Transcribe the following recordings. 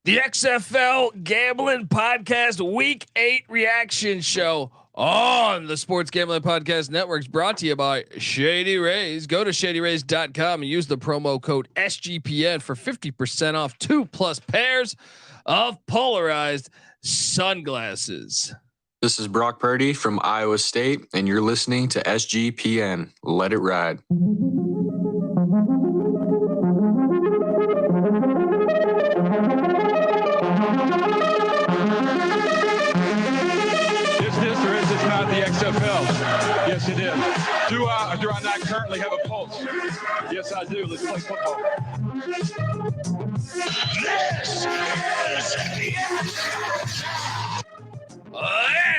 The XFL Gambling Podcast Week 8 reaction show on the Sports Gambling Podcast Network is brought to you by Shady Rays. Go to shadyrays.com and use the promo code SGPN for 50% off 2+ pairs of polarized sunglasses. This is Brock Purdy from Iowa State, and you're listening to SGPN. Let it ride. The XFL. Yes, it is. Do I not currently have a pulse? Yes, I do. Let's play football.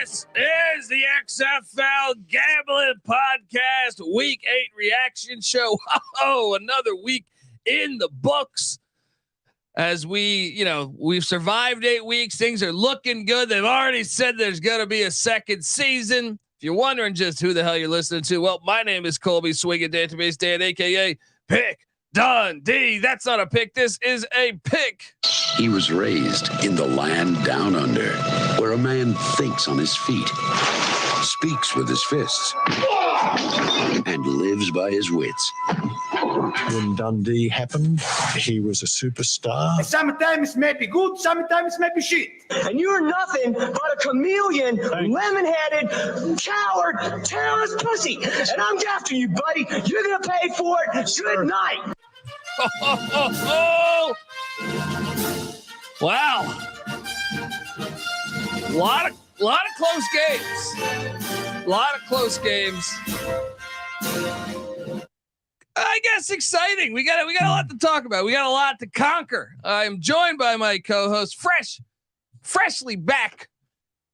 This is the XFL Gambling Podcast Week 8 reaction show. Oh, another week in the books. As we've survived 8 weeks, things are looking good. They've already said there's going to be a second season. If you're wondering just who the hell you're listening to, well, my name is Colby Swinging Database Dan, aka Pick Dundee. That's not a pick. This is a pick. He was raised in the land down under, where a man thinks on his feet, speaks with his fists, and lives by his wits. When Dundee happened, he was a superstar. Sometimes maybe good, sometimes maybe shit. And you're nothing but a chameleon, lemon-headed, coward, terrorist pussy. And I'm after you, buddy. You're going to pay for it. Good night. Wow. Lot of close games. Lot of close games. I guess exciting. We got a lot to talk about. We got a lot to conquer. I am joined by my co-host, freshly back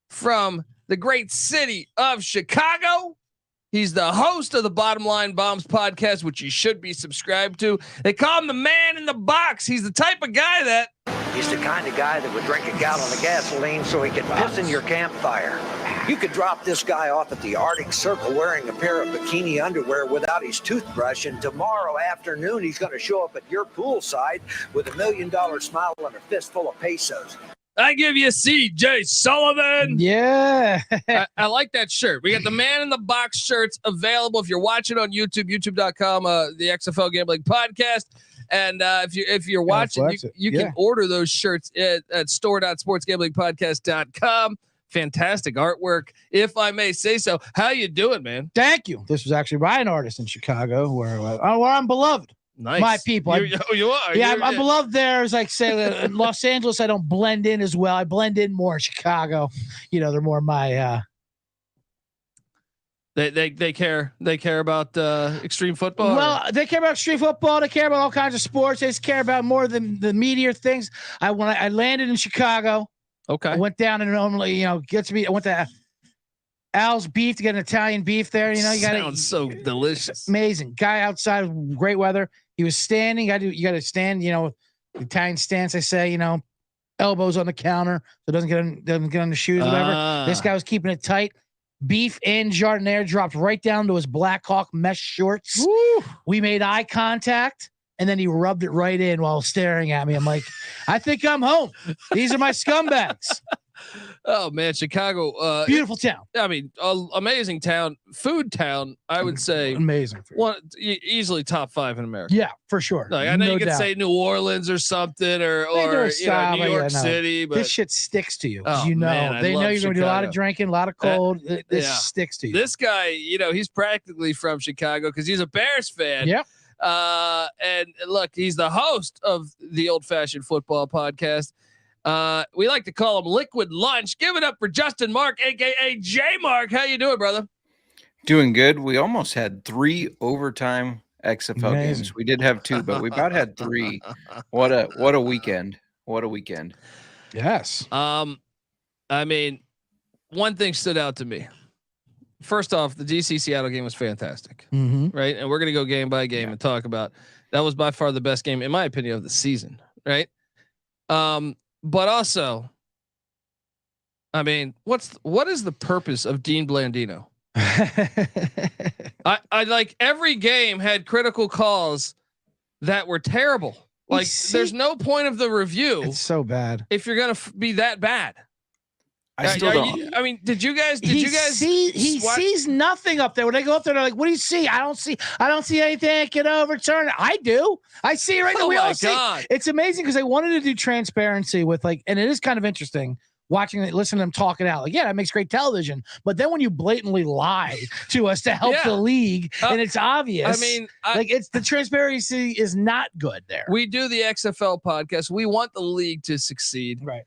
from the great city of Chicago. He's the host of the Bottom Line Bombs podcast, which you should be subscribed to. They call him the man in the box. He's the type of guy that he's the kind of guy that would drink a gallon of gasoline so he could piss in your campfire. You could drop this guy off at the Arctic Circle wearing a pair of bikini underwear without his toothbrush, and tomorrow afternoon he's going to show up at your poolside with $1 million smile and a fistful of pesos. I give you CJ Sullivan. Yeah. I like that shirt. We got the man in the box shirts available. If you're watching on YouTube, youtube.com, the XFL Gambling Podcast. And if you're watching, you can order those shirts at store.sportsgamblingpodcast.com. Fantastic artwork, if I may say so. How you doing, man? Thank you. This was actually by an artist in Chicago where I'm beloved. Nice. My people. You are. Yeah, I'm beloved there. As like say in Los Angeles, I don't blend in as well. I blend in more in Chicago. They're more my They care about extreme football. Well, they care about extreme football. They care about all kinds of sports. They just care about more than the media things. I landed in Chicago. Okay. I went down and normally, I went to Al's Beef to get an Italian beef there. You got sounds so delicious. Amazing guy outside, great weather. He was standing. You got to stand. Italian stance. I say, elbows on the counter so it doesn't get on the shoes. Or whatever. This guy was keeping it tight. Beef and Jardiniere dropped right down to his Black Hawk mesh shorts. Woo. We made eye contact. And then he rubbed it right in while staring at me. I'm like, I think I'm home. These are my scumbags. Oh man, Chicago, beautiful town. I mean, amazing town, food town. I would say amazing. One easily top 5 in America. Yeah, for sure. Like, I know you could say New Orleans or something, or New York City, but this shit sticks to you. Oh, they know you're going to do a lot of drinking, a lot of cold. This sticks to you. This guy, he's practically from Chicago because he's a Bears fan. Yep. And look, he's the host of the Old Fashioned Football Podcast. We like to call him Liquid Lunch. Give it up for Justin Mark, aka J Mark. How you doing, brother? Doing good. We almost had 3 overtime XFL games. We did have 2, but we about had 3. What a weekend! What a weekend! Yes. I mean, one thing stood out to me. First off, the DC Seattle game was fantastic, right? And we're gonna go game by game and talk about that. Was by far the best game, in my opinion, of the season, right? But also, I mean, what is the purpose of Dean Blandino? I like every game had critical calls that were terrible. Like there's no point of the review. It's so bad if you're gonna be that bad. I still don't. I mean, did you guys see? He sees nothing up there. When they go up there, they're like, "What do you see?" I don't see anything that can overturn it. I do. I see it right now. We all see. It's amazing because they wanted to do transparency with and it is kind of interesting listening to them talk it out. Like, yeah, that makes great television. But then when you blatantly lie to us to help the league, and it's obvious. I mean, it's the transparency is not good there. We do the XFL podcast. We want the league to succeed, right?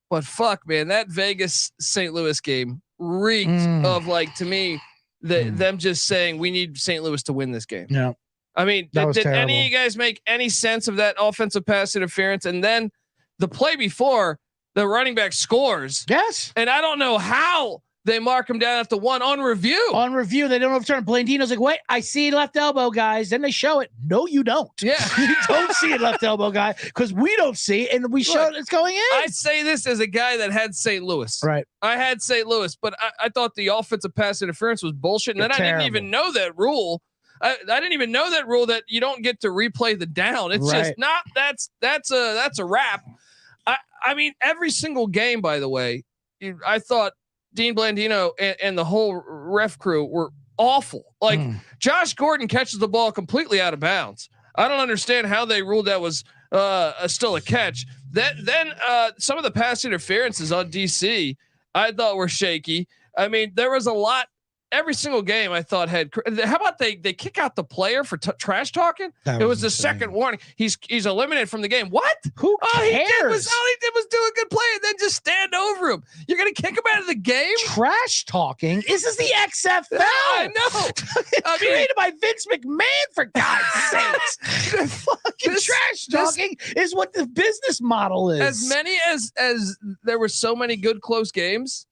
But fuck, man, that Vegas St. Louis game reeked of to me them just saying we need St. Louis to win this game. Yeah, I mean, did any of you guys make any sense of that offensive pass interference? And then the play before, the running back scores. Yes. And I don't know how they mark him down after one on review. On review, they don't overturn. Blandino's like, wait, I see left elbow, guys. Then they show it. No, you don't. Yeah. You don't see it left elbow, guy, because we don't see it, and we show it's going in. I say this as a guy that had St. Louis. Right. I had St. Louis, but I thought the offensive pass interference was bullshit. And then I didn't even know that rule. I didn't even know that rule that you don't get to replay the down. It's just not that's a wrap. I mean, every single game, by the way, I thought Dean Blandino and the whole ref crew were awful. Like Josh Gordon catches the ball completely out of bounds. I don't understand how they ruled that was still a catch. Then some of the pass interferences on DC I thought were shaky. I mean, there was a lot. Every single game I thought had. How about they kick out the player for trash talking? It was the second warning. He's eliminated from the game. What? Who cares? All he did was do a good play and then just stand over him. You're gonna kick him out of the game? Trash talking. This is the XFL. I know. It's created by Vince McMahon, for God's sakes. Fucking trash talking is what the business model is. As many as there were so many good close games.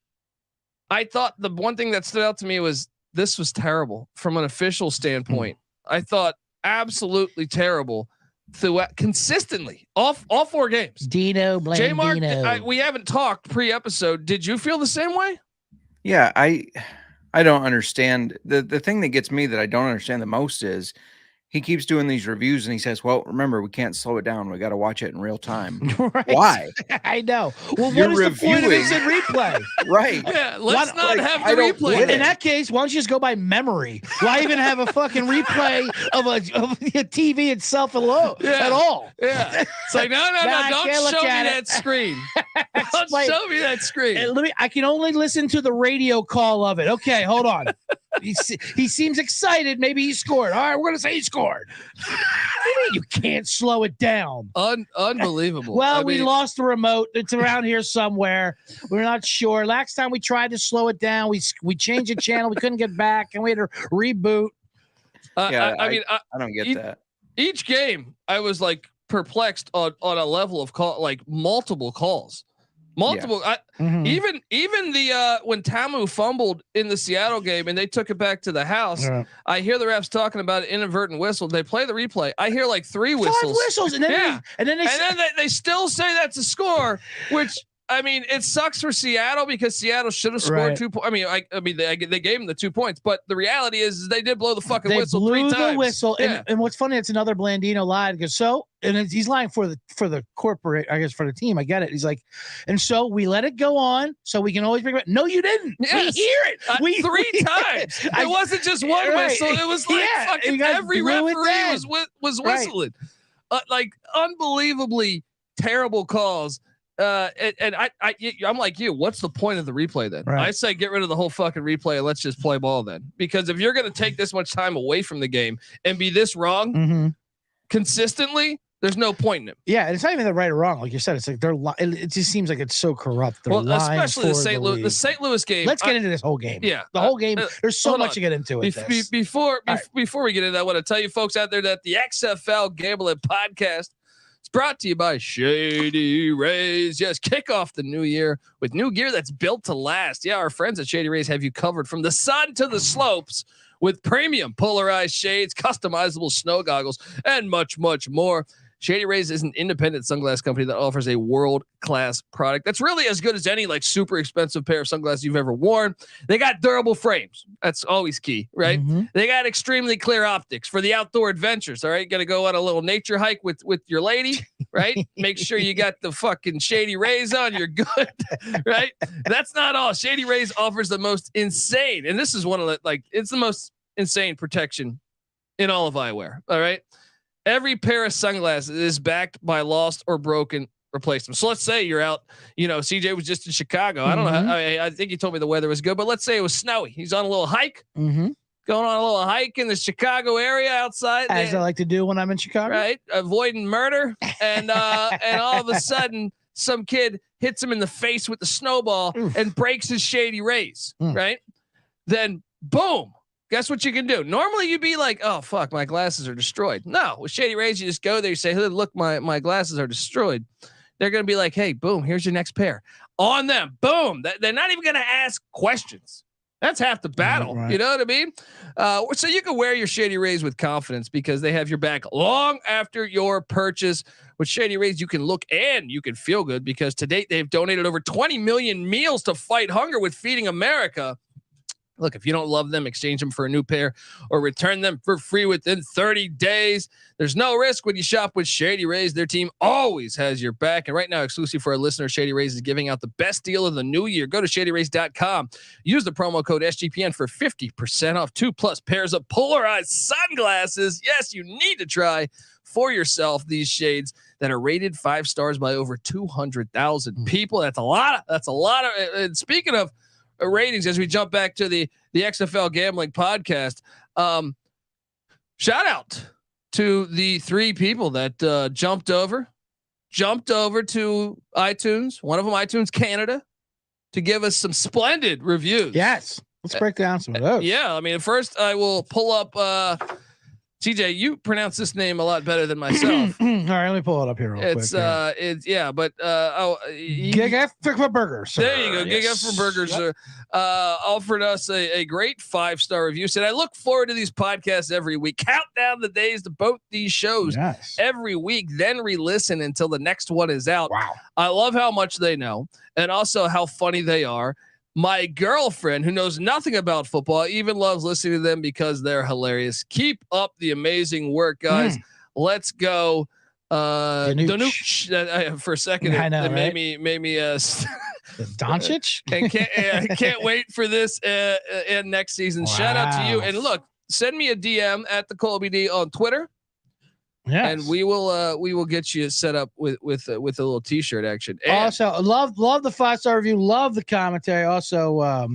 I thought the one thing that stood out to me was this was terrible from an official standpoint. I thought absolutely terrible throughout consistently all 4 games. Dino Blandino. J-Mark, we haven't talked pre-episode. Did you feel the same way? Yeah, I don't understand. The thing that gets me that I don't understand the most is he keeps doing these reviews and he says, well, remember, we can't slow it down. We got to watch it in real time. Right. Why? I know. Well, what is the point of instant replay? Right. Yeah, let's not have the replay. In that case, why don't you just go by memory? Why even have a fucking replay of a TV itself at all? Yeah. It's like, no, don't show me that screen. Don't show me that screen. I can only listen to the radio call of it. Okay, hold on. He seems excited. Maybe he scored. All right, we're going to say he scored. You can't slow it down. Unbelievable. Well, we lost the remote. It's around here somewhere. We're not sure. Last time we tried to slow it down, we changed the channel. We couldn't get back, and we had to reboot. I mean, I don't get that. Each game, I was like perplexed on a level of call, like multiple calls. Even the when Tamu fumbled in the Seattle game and they took it back to the house, I hear the refs talking about an inadvertent whistle. They play the replay. I hear like 3 whistles. 5 whistles, and then they still say that's a score, which I mean, it sucks for Seattle because Seattle should have scored 2 points. I mean, they gave them the 2 points, but the reality is they did blow the fucking whistle 3 times. The whistle, yeah. and what's funny, it's another Blandino lie because he's lying for the corporate, I guess, for the team. I get it. He's like, and so we let it go on, so we can always bring it back. No, you didn't. Yes. We hear it. 3 times. It wasn't just one whistle. It was like fucking every referee was whistling. Like unbelievably terrible calls. And I'm like you. What's the point of the replay then? Right. I say get rid of the whole fucking replay and let's just play ball then. Because if you're going to take this much time away from the game and be this wrong consistently, there's no point in it. Yeah, and it's not even the right or wrong, like you said. It's like it just seems like it's so corrupt. Especially the St. Louis game. Let's get into this whole game. Yeah, the whole game. There's so much to get into it. Before we get into that, I want to tell you folks out there that the XFL Gambling Podcast. It's brought to you by Shady Rays. Yes, kick off the new year with new gear that's built to last. Yeah, our friends at Shady Rays have you covered from the sun to the slopes with premium polarized shades, customizable snow goggles, and much, much more. Shady Rays is an independent sunglass company that offers a world-class product that's really as good as any like super expensive pair of sunglasses you've ever worn. They got durable frames. That's always key, right? Mm-hmm. They got extremely clear optics for the outdoor adventures. All right, got to go on a little nature hike with your lady, right? Make sure you got the fucking Shady Rays on. You're good, right? That's not all. Shady Rays offers the most insane, and this is one of the it's the most insane protection in all of eyewear. All right. Every pair of sunglasses is backed by lost or broken replacements. So let's say you're out, CJ was just in Chicago. I don't know. I think he told me the weather was good, but let's say it was snowy. He's on a little hike, going on a little hike in the Chicago area outside. As I like to do when I'm in Chicago. Right. Avoiding murder. And all of a sudden some kid hits him in the face with the snowball and breaks his Shady Rays. Right. Then boom. Guess what you can do? Normally you'd be like, oh fuck, my glasses are destroyed. No, with Shady Rays, you just go there, you say, hey, look, my glasses are destroyed. They're going to be like, hey, boom, here's your next pair on them. Boom. They're not even going to ask questions. That's half the battle. Right. You know what I mean? So you can wear your Shady Rays with confidence because they have your back long after your purchase. With Shady Rays, you can look and you can feel good because to date, they've donated over 20 million meals to fight hunger with Feeding America. Look, if you don't love them, exchange them for a new pair or return them for free within 30 days. There's no risk when you shop with Shady Rays. Their team always has your back. And right now, exclusive for our listeners, Shady Rays is giving out the best deal of the new year. Go to shadyrays.com. Use the promo code SGPN for 50% off 2+ pairs of polarized sunglasses. Yes, you need to try for yourself these shades that are rated 5 stars by over 200,000 people. That's a lot. And speaking of ratings, as we jump back to the XFL gambling podcast, shout out to the 3 people that jumped over to iTunes, one of them iTunes Canada, to give us some splendid reviews. Yes, let's break down some of those. Yeah, I mean, first I will pull up CJ, you pronounce this name a lot better than myself. All right, let me pull it up here real quick. Gig F for burgers. There you go. Gig F for burgers offered us a great 5-star review. Said, I look forward to these podcasts every week. Count down the days to both these shows every week, then re-listen until the next one is out. Wow. I love how much they know and also how funny they are. My girlfriend, who knows nothing about football, even loves listening to them because they're hilarious. Keep up the amazing work, guys. Let's go. Danuch. For a second, I know, it right? made me Doncic. I can't wait for this and next season. Wow. Shout out to you. And look, send me a DM at the Colby D on Twitter. Yeah, and we will get you set up with a little t-shirt action. And also, love the 5-star review. Love the commentary. Also,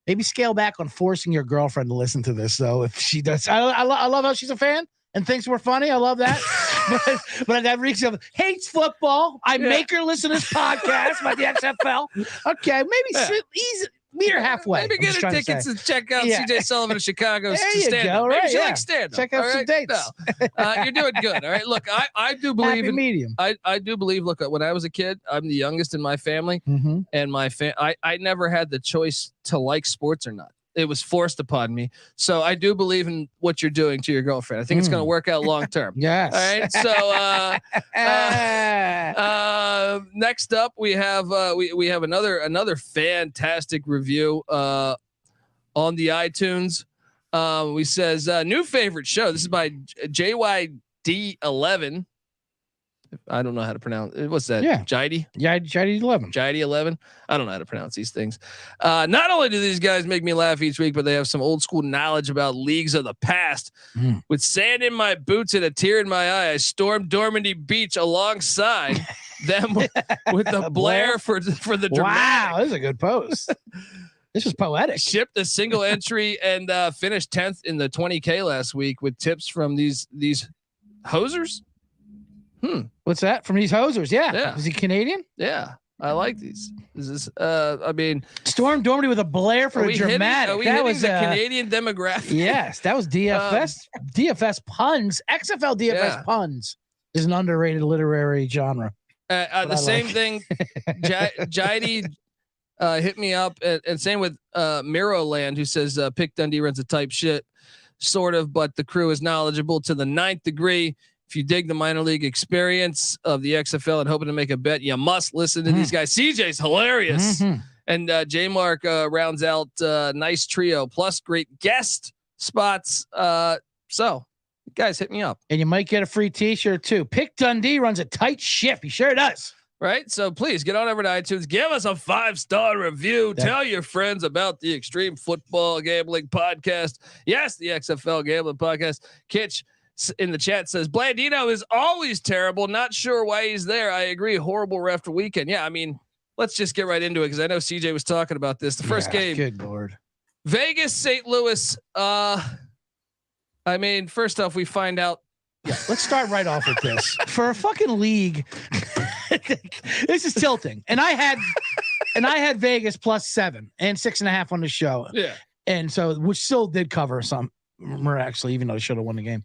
maybe scale back on forcing your girlfriend to listen to this. Though, if she does, I love how she's a fan and thinks we're funny. I love that. but that reeks of hates football. I make her listen to this podcast about the XFL. Okay, maybe easy. Meet her halfway. Maybe get her tickets and check out CJ Sullivan in Chicago. There you go. Right, she likes stand-up. Check out some dates. No. You're doing good. All right. Look, I do believe in medium. I do believe. Look, when I was a kid, I'm the youngest in my family, and I never had the choice to like sports or not. It was forced upon me. So I do believe in what you're doing to your girlfriend. I think it's going to work out long term. Yes. All right. So next up we have another fantastic review on the iTunes. We says new favorite show. This is by JYD11. I don't know how to pronounce it. What's that? Yeah. Jidey? Yeah, Jidey11. Jidey11. I don't know how to pronounce these things. Not only do these guys make me laugh each week, but they have some old school knowledge about leagues of the past. With sand in my boots and a tear in my eye, I stormed Normandy Beach alongside them with the Blair for the dramatic. Wow, this is a good post. This is poetic. Shipped a single entry and finished 10th in the 20K last week with tips from these hosers. What's that? From these hosers? Yeah. Is he Canadian? Yeah. I like these. This is I mean, Storm Dormady with a Blair for a dramatic. That was a Canadian demographic. Yes, that was DFS. DFS puns. XFL DFS puns is an underrated literary genre. The same thing. Jidey hit me up, and same with Miroland, who says Pick Dundee runs a type shit, sort of, but the crew is knowledgeable to the 9th degree. If you dig the minor league experience of the XFL and hoping to make a bet, you must listen to these guys. CJ's hilarious. And J Mark rounds out nice trio plus great guest spots. So guys, hit me up. And you might get a free t-shirt too. Pick Dundee runs a tight ship. He sure does. Right. So please get on over to iTunes. Give us a 5-star review. Tell your friends about the Extreme Football Gambling Podcast. Yes, the XFL Gambling Podcast. Kitch in the chat says Blandino is always terrible. Not sure why he's there. I agree. Horrible ref weekend. Yeah. I mean, let's just get right into it because I know CJ was talking about this. The first game. Good Lord. Vegas, St. Louis. I mean, first off, we find out. Yeah, let's start right off with this. For a fucking league, this is tilting. And I had Vegas +7 and 6.5 on the show. Yeah. And so, which still did cover some miraculously, even though they should have won the game.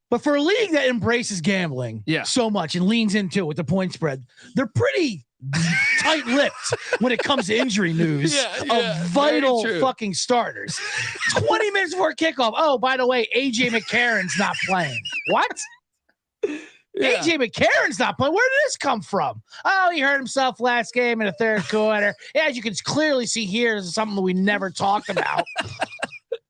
But for a league that embraces gambling so much and leans into it with the point spread, they're pretty tight-lipped when it comes to injury news of vital fucking starters. 20 minutes before kickoff. Oh, by the way, AJ McCarron's not playing. What? AJ McCarron's not playing. Where did this come from? Oh, he hurt himself last game in the third quarter. As you can clearly see here, this is something that we never talked about.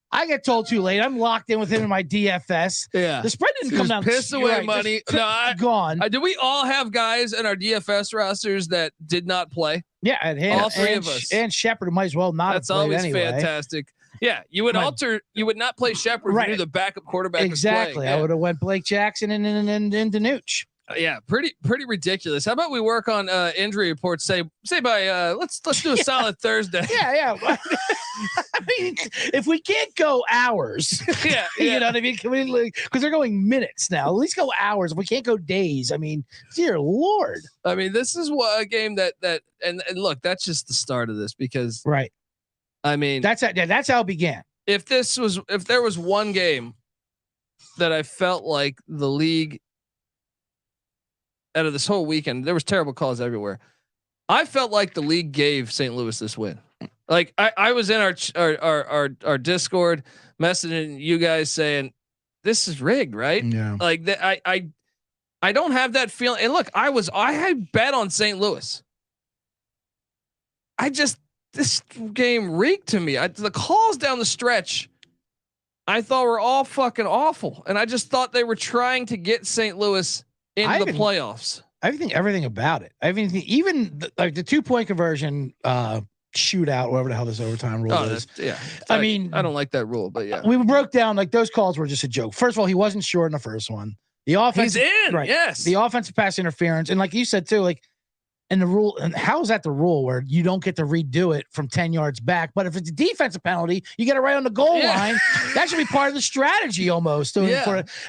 I get told too late. I'm locked in with him in my DFS. Yeah. The spread didn't come down. Piss away money. Gone. Do we all have guys in our DFS rosters that did not play? Yeah. And all three of us. And Shepard might as well not That's have played always anyway. Fantastic. Yeah. You would you would not play Shepard if you knew the backup quarterback exactly. was playing. I would have went Blake Jackson and Danucci. Yeah, pretty ridiculous. How about we work on injury reports? Say by let's do a solid Thursday. Yeah. I mean, if we can't go hours, you know what I mean? Because they're going minutes now. At least go hours. If we can't go days, I mean, dear Lord. I mean, this is a game that and look, that's just the start of this because I mean, that's how it began. If there was one game that I felt like the league. Out of this whole weekend, there was terrible calls everywhere. I felt like the league gave St. Louis this win. Like I was in our Discord messaging you guys saying this is rigged, right? Yeah. Like that. I don't have that feeling. And look, I had bet on St. Louis. This game reeked to me. The calls down the stretch, I thought were all fucking awful, and I just thought they were trying to get St. Louis into the playoffs. I think everything about it. I mean, even the 2-point conversion shootout, whatever the hell this overtime rule is. Yeah. I mean, I don't like that rule, but yeah. We broke down like those calls were just a joke. First of all, he wasn't sure in the first one. The offense, he's in. Right. Yes. The offensive pass interference, and like you said too, like, and the rule, and how is that the rule where you don't get to redo it from 10 yards back? But if it's a defensive penalty, you get it right on the goal line. That should be part of the strategy almost. And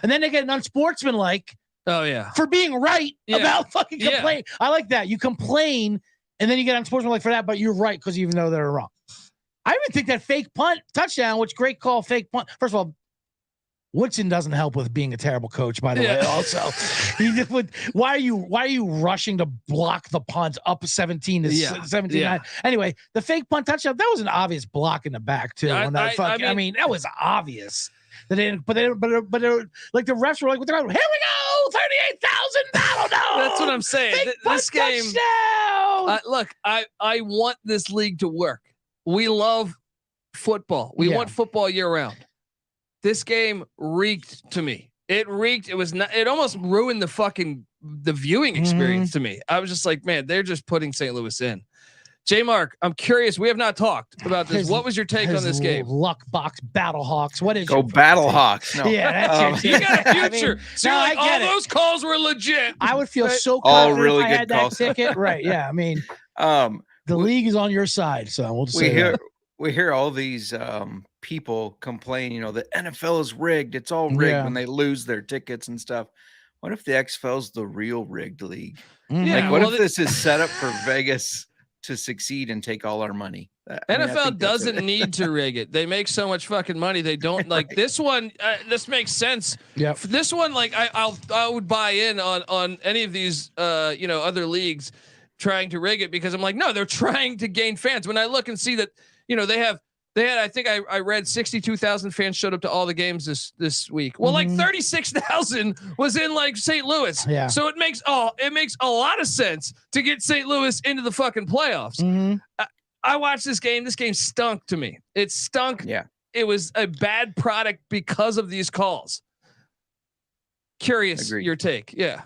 then they get an unsportsmanlike. Oh yeah, for being right about fucking complain. I like that. You complain and then you get unsportsmanlike for that, but you're right because even though they're wrong. I even think that fake punt touchdown, which great call, fake punt. First of all, Woodson doesn't help with being a terrible coach, by the way. Also, why are you rushing to block the punt up 17 to 17? Anyway, the fake punt touchdown, that was an obvious block in the back too. I mean, that was obvious. But like the refs were like, "Here we go, 38,000." I don't know. That's what I'm saying. This game. Look, I want this league to work. We love football. We want football year round. This game reeked to me. It reeked. It was not. It almost ruined the viewing experience to me. I was just like, man, they're just putting St. Louis in. J Mark, I'm curious. We have not talked about this. What was your take on this game? Luck box Battlehawks. What is go Battlehawks? No. Yeah, that's you got a future. So I get all those calls were legit. I would feel so all really good if I had calls. that ticket. Right? Yeah. I mean, the league is on your side, so we'll just we hear all these people complain. You know, the NFL is rigged. It's all rigged when they lose their tickets and stuff. What if the XFL's the real rigged league? Yeah. Like, what if this is set up for Vegas to succeed and take all our money? NFL doesn't need to rig it. They make so much fucking money. They don't like this one. This makes sense. Yeah. This one, like I would buy in on any of these, other leagues trying to rig it because I'm like, no, they're trying to gain fans. When I look and see that, they have They had, I think I read 62,000 fans showed up to all the games this week. Well, like 36,000 was in like St. Louis. Yeah. So it makes a lot of sense to get St. Louis into the fucking playoffs. I watched this game. This game stunk to me. It stunk. Yeah. It was a bad product because of these calls. Curious your take. Yeah.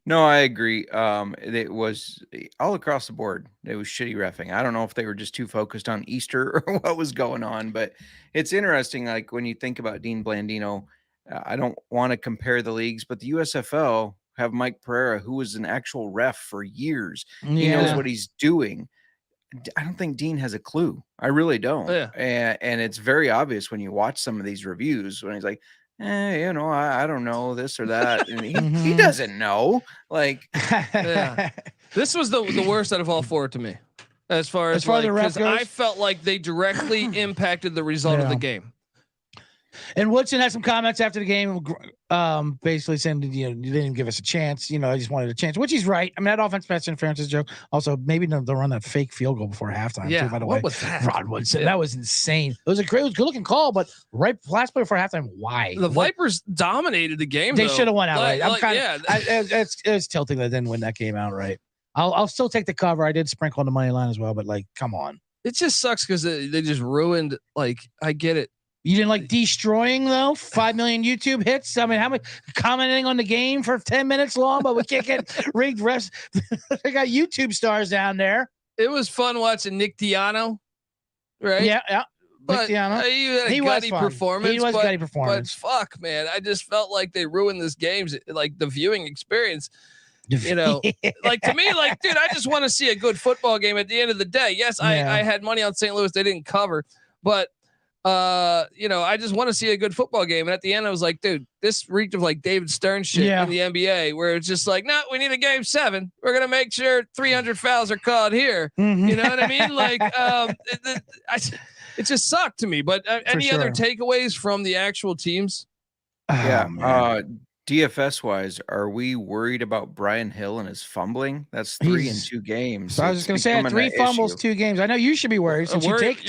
No, I agree. It was all across the board. It was shitty reffing. I don't know if they were just too focused on Easter or what was going on, but it's interesting. Like when you think about Dean Blandino, I don't want to compare the leagues, but the USFL have Mike Pereira, who was an actual ref for years. He knows what he's doing. I don't think Dean has a clue. I really don't. Yeah. And it's very obvious when you watch some of these reviews when he's like, I don't know this or that. And he doesn't know. Like, this was the worst out of all four to me, as far as the ref goes. I felt like they directly impacted the result of the game. And Woodson had some comments after the game, basically saying, you didn't give us a chance. I just wanted a chance, which he's right. I mean, that offense pass interference is a joke. Also, maybe they'll run that fake field goal before halftime. Yeah, too, by the what way. was that? Rod Woodson, that was insane. It was a good looking call, but last play before halftime, why? The Vipers dominated the game. They should have won outright. It's tilting that they didn't win that game outright. I'll still take the cover. I did sprinkle on the money line as well, but like, come on. It just sucks because they just ruined. Like, I get it. You didn't like destroying though 5 million YouTube hits. I mean, how much commenting on the game for 10 minutes long, but we can't get rigged refs. They got YouTube stars down there. It was fun watching Nick Diano, right? Yeah. But Nick Diano. He had a gutty performance. He was gutty performance. But fuck, man, I just felt like they ruined this game's like the viewing experience. Like to me, like, dude, I just want to see a good football game at the end of the day. Yes, I had money on St. Louis. They didn't cover, but I just want to see a good football game. And at the end, I was like, dude, this reeked of like David Stern shit in the NBA, where it's just like, no, we need a game 7. We're gonna make sure 300 fouls are called here. You know what I mean? Like, it just sucked to me. But any other takeaways from the actual teams? DFS wise, are we worried about Brian Hill and his fumbling? That's 3 in 2 games. So I was just going to say 3 fumbles, 2 games. I know you should be worried. You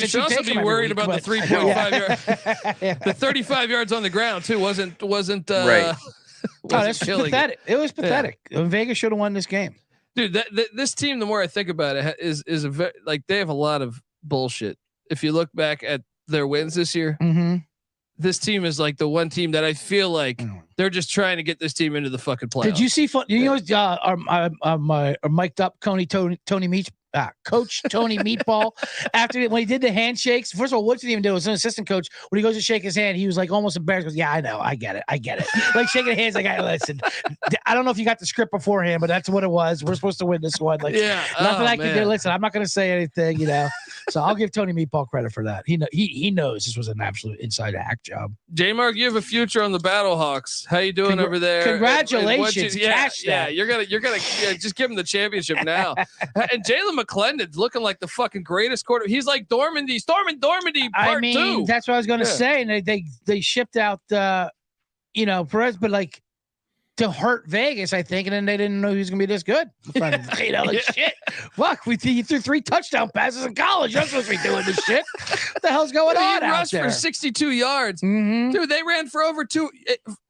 should also be worried about the 3.5 yards. The 35 yards on the ground too wasn't right. That's pathetic. It was pathetic. Vegas should have won this game, dude. This team, the more I think about it, is a very, like, they have a lot of bullshit. If you look back at their wins this year. This team is like the one team that I feel like they're just trying to get this team into the fucking playoffs. Did you see? Our mic'd up Tony Meach, Coach Tony Meatball after when he did the handshakes. First of all, what did he even do? It was an assistant coach. When he goes to shake his hand, he was like almost embarrassed. He goes, yeah, I know, I get it. Like shaking hands, like, listen, I don't know if you got the script beforehand, but that's what it was. We're supposed to win this one. Like, nothing I can do. Listen, I'm not going to say anything, So I'll give Tony Meatball credit for that. He knows this was an absolute inside hack job. J Mark, you have a future on the Battlehawks. How you doing over there? Congratulations. You're gonna just give him the championship now. And Jalen McClendon's looking like the fucking greatest quarter. He's like Dormandy, part 2. That's what I was gonna say. And they shipped out Perez, but like to hurt Vegas, I think, and then they didn't know he was gonna be this good. Shit. Fuck, he threw 3 touchdown passes in college. You're not supposed to be doing this shit. What the hell's going on? He rushed for 62 yards. Dude, they ran for over 2.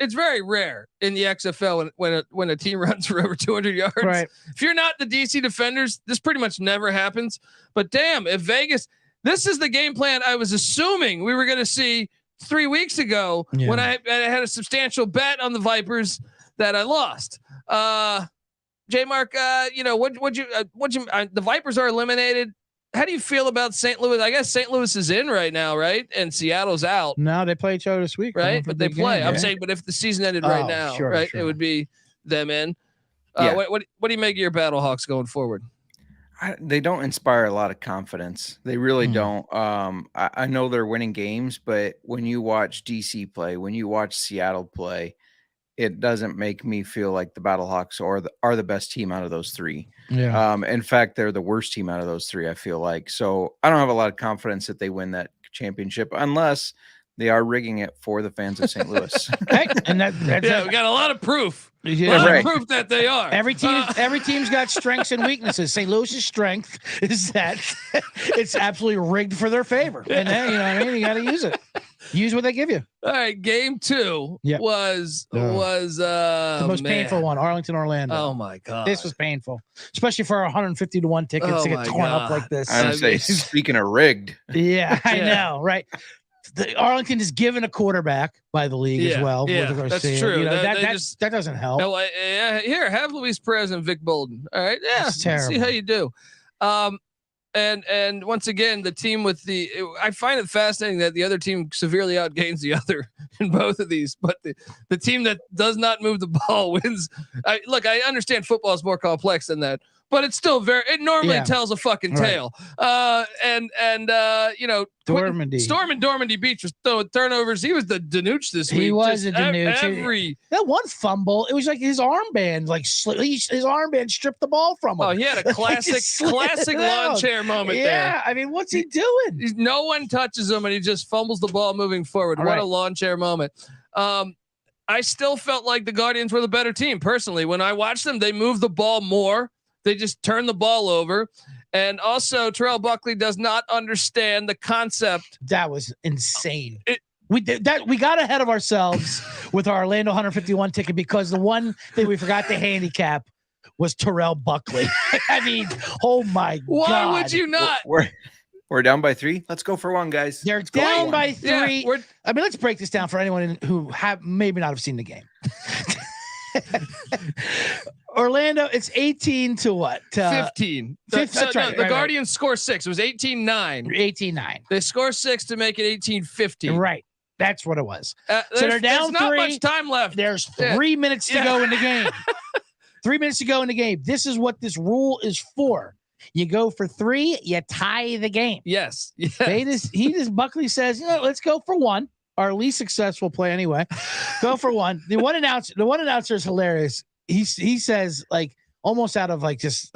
It's very rare in the XFL when a team runs for over 200 yards. Right. If you're not the DC Defenders, this pretty much never happens. But damn, if Vegas, this is the game plan I was assuming we were going to see 3 weeks ago when I had a substantial bet on the Vipers that I lost. J Mark, the Vipers are eliminated. How do you feel about St. Louis? I guess St. Louis is in right now, right? And Seattle's out. No, they play each other this week, right? But they play. I'm saying, but if the season ended right now, right, it would be them in. What do you make of your Battlehawks going forward? They don't inspire a lot of confidence. They really don't. I know they're winning games, but when you watch DC play, when you watch Seattle play, it doesn't make me feel like the Battlehawks are the best team out of those 3. Yeah. In fact, they're the worst team out of those 3, I feel like. So I don't have a lot of confidence that they win that championship unless They are rigging it for the fans of St. Louis. Okay, and that's we got a lot of proof. Yeah, A lot right. of proof that they are. Every team's got strengths and weaknesses. St. Louis's strength is that it's absolutely rigged for their favor, and then you know what I mean. You got to use it. Use what they give you. All right, game 2 was the most painful one. Arlington, Orlando. Oh my god, this was painful, especially for 150 to 1 tickets to get torn up like this. I would say, speaking of rigged. Yeah, I know, right? Arlington is given a quarterback by the league as well. Yeah, that's true. You know, that doesn't help. No, here, have Luis Perez and Vic Bolden. All right, yeah, see how you do. And once again, the team I find it fascinating that the other team severely outgains the other in both of these, but the team that does not move the ball wins. Look, I understand football is more complex than that, but it's still it normally tells a fucking tale. You know, Storm and Dormandy Beach was throwing turnovers. He was the Danuch this week. He was a Danuch. That one fumble, it was like his armband, his armband stripped the ball from him. Oh, he had a classic lawn chair moment there. Yeah, I mean, what's he doing? No one touches him, and he just fumbles the ball moving forward. What a lawn chair moment. I still felt like the Guardians were the better team. Personally, when I watched them, they moved the ball more. They just turned the ball over. And also, Terrell Buckley does not understand the concept. That was insane. We got ahead of ourselves with our Orlando 151 ticket because the one thing we forgot to handicap was Terrell Buckley. I mean, oh my God. Why would you not? We're down by 3. Let's go for 1, guys. They're down by 3. Yeah, I mean, let's break this down for anyone who maybe not have seen the game. Orlando, it's 18 to what? 15. The Guardians score 6. It was 18-9. 18-9. They score 6 to make it 18-15. Right. That's what it was. So they're down 3. There's not much time left. There's 3 minutes to go in the game. 3 minutes to go in the game. This is what this rule is for. You go for 3, you tie the game. Yes. Buckley says, let's go for 1. Our least successful play anyway. Go for 1. The one announcer is hilarious. He says, like, almost out of like just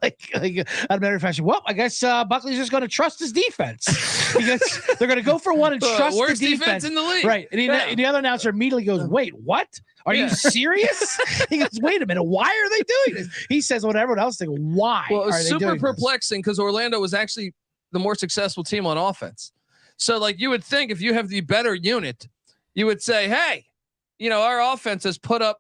like out of matter of fashion. Well, I guess Buckley's just going to trust his defense because they're going to go for 1 and trust worst the defense in the league. Right. And the other announcer immediately goes, "Wait, what? Are you serious?" He goes, "Wait a minute. Why are they doing this?" He says what everyone else thinks. Why? Well, it was are they super doing perplexing because Orlando was actually the more successful team on offense. So, like, you would think if you have the better unit, you would say, hey, our offense has put up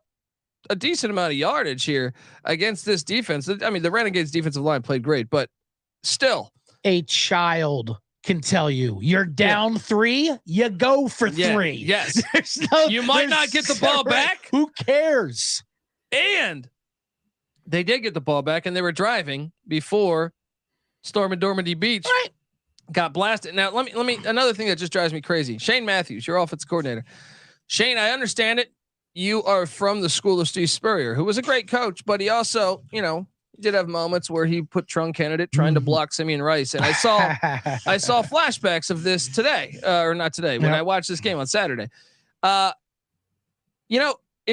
a decent amount of yardage here against this defense. I mean, the Renegades defensive line played great, but still. A child can tell you're down 3, you go for 3. Yes. You might not get the ball back. Who cares? And they did get the ball back, and they were driving before Storm and Dormandy Beach. Right. Got blasted. Now, let me. Another thing that just drives me crazy. Shane Matthews, your offensive coordinator. Shane, I understand it. You are from the school of Steve Spurrier, who was a great coach, but he also, did have moments where he put Trung Candidate trying to block Simeon Rice, and I saw flashbacks of this today, or not today, when I watched this game on Saturday. If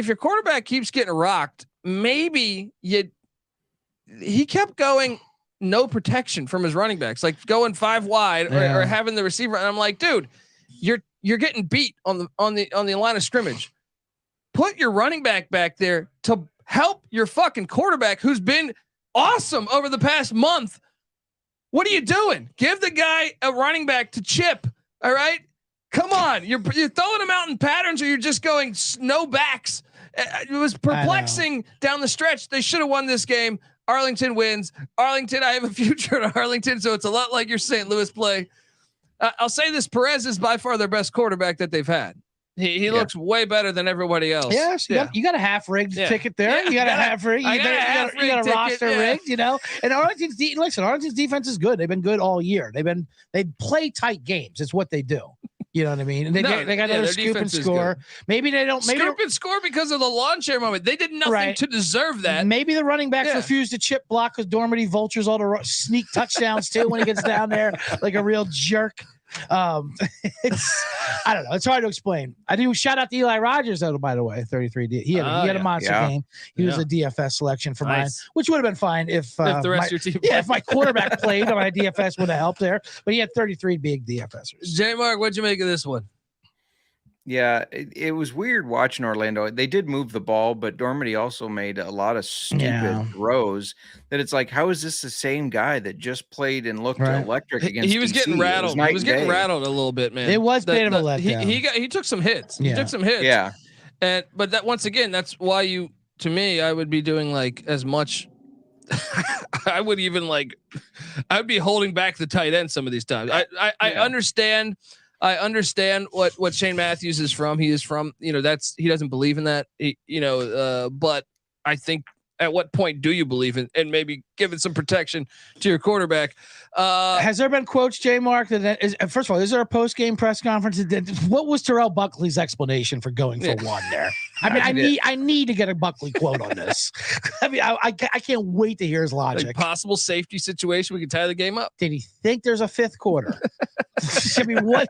your quarterback keeps getting rocked, maybe he kept going. No protection from his running backs, like going 5 wide or having the receiver. And I'm like, dude, you're getting beat on the line of scrimmage. Put your running back there to help your fucking quarterback, who's been awesome over the past month. What are you doing? Give the guy a running back to chip. All right, come on. You're throwing him out in patterns, or you're just going no backs. It was perplexing down the stretch. They should have won this game. Arlington wins. Arlington, I have a future at Arlington, so it's a lot like your St. Louis play. I'll say this: Perez is by far their best quarterback that they've had. He looks way better than everybody else. Yes, you got a half rigged ticket there. You got a half rigged. You got a roster rigged. And Arlington's defense is good. They've been good all year. They play tight games. It's what they do. You know what I mean? And they got another scoop and score. Maybe they don't. Maybe scoop and score because of the lawn chair moment. They did nothing to deserve that. Maybe the running backs refuse to chip block because Dormandy vultures all the sneak touchdowns too when he gets down there like a real jerk. I don't know. It's hard to explain. I do shout out to Eli Rogers, though, by the way, 33. He had a monster game. He was a DFS selection for mine, which would have been fine if the rest of your team if my quarterback played on my DFS would have helped there. But he had 33 big DFSers. J Mark, what'd you make of this one? Yeah, it was weird watching Orlando. They did move the ball, but Dormady also made a lot of stupid throws that it's like, how is this the same guy that just played and looked electric against He was DC? getting rattled. He was getting rattled a little bit, man. It was a bit of a letdown. He took some hits. He took some hits. Yeah. But that once again, that's why to me, I would be doing like as much. I would even I'd be holding back the tight end some of these times. I understand. I understand what Shane Matthews is from. He is from, he doesn't believe in that, but I think at what point do you believe in, and maybe giving some protection to your quarterback? Has there been quotes, J Mark, first of all, is there a post-game press conference? What was Terrell Buckley's explanation for going for one there? I mean, I need to get a Buckley quote on this. I mean, I can't wait to hear his logic. Like possible safety situation, we can tie the game up. Did he think there's a fifth quarter? I mean, what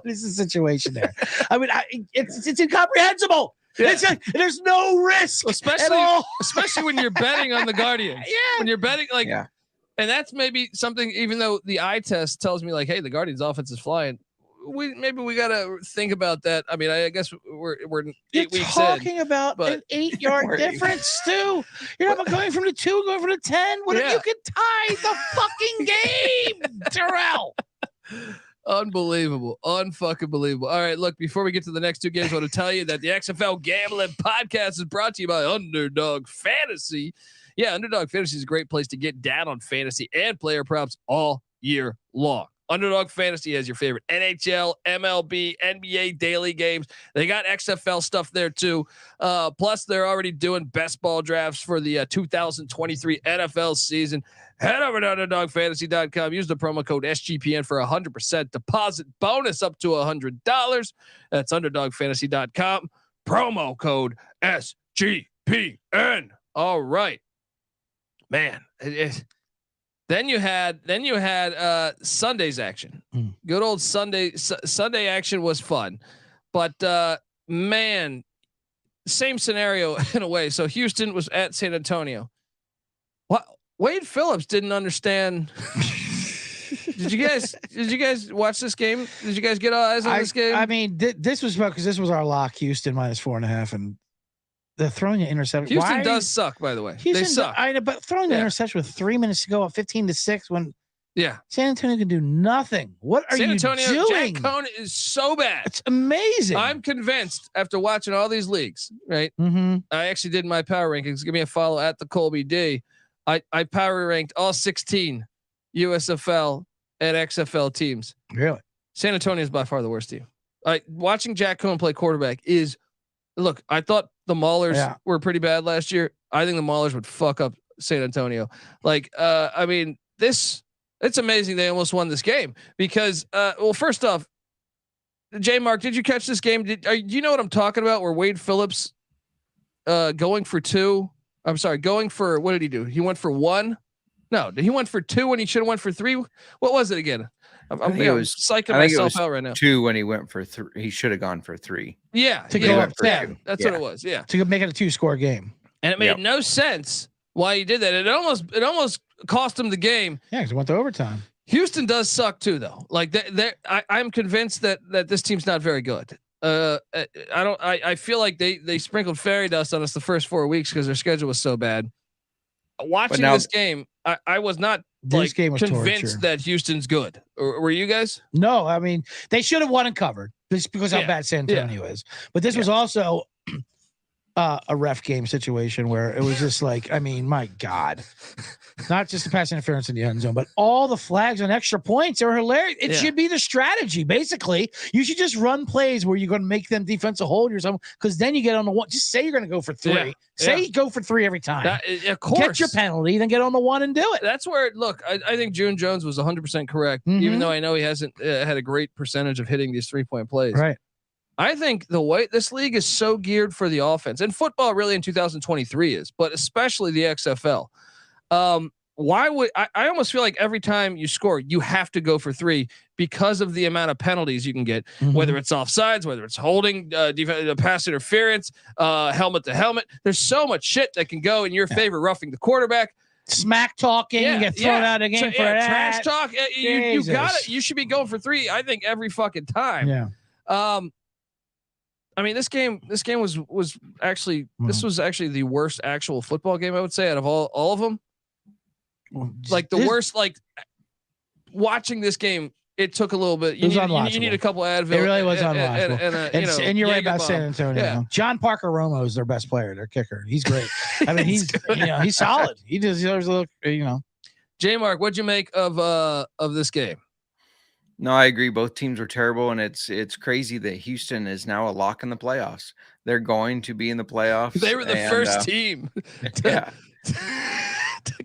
is the situation there? I mean, it's incomprehensible. Yeah. There's no risk, especially when you're betting on the Guardians. Yeah, when you're betting and that's maybe something. Even though the eye test tells me hey, the Guardians' offense is flying. We gotta think about that. I mean, I guess we're 8 weeks talking in, about an 8-yard difference too. You're not going from the 2, going from the 10. What if you could tie the fucking game, Terrell? Unbelievable. Unfucking believable. All right, look, before we get to the next two games, I want to tell you that the XFL Gambling Podcast is brought to you by Underdog Fantasy. Yeah, Underdog Fantasy is a great place to get down on fantasy and player props all year long. Underdog Fantasy has your favorite NHL, MLB, NBA daily games. They got XFL stuff there too. Plus, they're already doing best ball drafts for the 2023 NFL season. Head over to UnderdogFantasy.com. Use the promo code SGPN for 100% deposit bonus up to $100. That's UnderdogFantasy.com. Promo code SGPN. All right, man. Then you had Sunday's action. Good old Sunday action was fun, but man, same scenario in a way. So Houston was at San Antonio. What Wade Phillips didn't understand. Did you guys watch this game? Did you guys get eyes on this game? I mean, this was because this was our lock. Houston -4.5, and they're throwing an interception. Houston does suck, by the way. They suck. I know, but throwing an interception with 3 minutes to go, up 15-6, when San Antonio can do nothing. What are you doing? Jack Cohn is so bad. It's amazing. I'm convinced after watching all these leagues. Right. Mm-hmm. I actually did my power rankings. Give me a follow at the Colby D. I power ranked all 16 USFL and XFL teams. Really? San Antonio is by far the worst team. Watching Jack Cohn play quarterback is. Look, I thought the Maulers were pretty bad last year. I think the Maulers would fuck up San Antonio. I mean, it's amazing they almost won this game because, first off, J Mark, did you catch this game? Do you know what I'm talking about? Where Wade Phillips, going for 2. I'm sorry, going for, what did he do? He went for 1. No, he went for 2 when he should have went for 3. What was it again? I'm psyching myself out right now. 2 when he went for 3. He should have gone for 3. Yeah, to go up 10. That's what it was. Yeah, to make it a 2-score game. And it made no sense why he did that. It almost cost him the game. Yeah, because it went to overtime. Houston does suck too, though. I'm convinced that this team's not very good. I feel like they sprinkled fairy dust on us the first 4 weeks because their schedule was so bad. Watching this game, I was not convinced torture. that Houston's good. Or were you guys? No, I mean they should have won and covered just because how bad San Antonio is. But this was also a ref game situation where it was just I mean, my God, not just the pass interference in the end zone, but all the flags on extra points are hilarious. It should be the strategy. Basically, you should just run plays where you're going to make them defensive hold or something, because then you get on the 1. Just say you're going to go for 3. Yeah. Say you go for 3 every time. Of course. Get your penalty, then get on the 1 and do it. That's where, look, I think June Jones was 100% correct, even though I know he hasn't had a great percentage of hitting these 3-point plays. Right. I think the way this league is so geared for the offense, and football really in 2023 is, but especially the XFL. Why would I almost feel like every time you score, you have to go for 3 because of the amount of penalties you can get, whether it's offsides, whether it's holding, pass interference, helmet to helmet. There's so much shit that can go in your favor, roughing the quarterback. Smack talking, you get thrown out again for that. Trash talk. You got it. You should be going for 3. I think every fucking time. Yeah. I mean, this game was actually the worst actual football game, I would say, out of all of them. Like the worst, like watching this game, it took a little bit. You need a couple Advil. It really was unwatchable. And you're right about San Antonio. Yeah. John Parker Romo is their best player, their kicker. He's great. I mean, he's solid. He deserves a little, J Mark, what'd you make of this game? No, I agree. Both teams were terrible, and it's crazy that Houston is now a lock in the playoffs. They're going to be in the playoffs. They were the first team to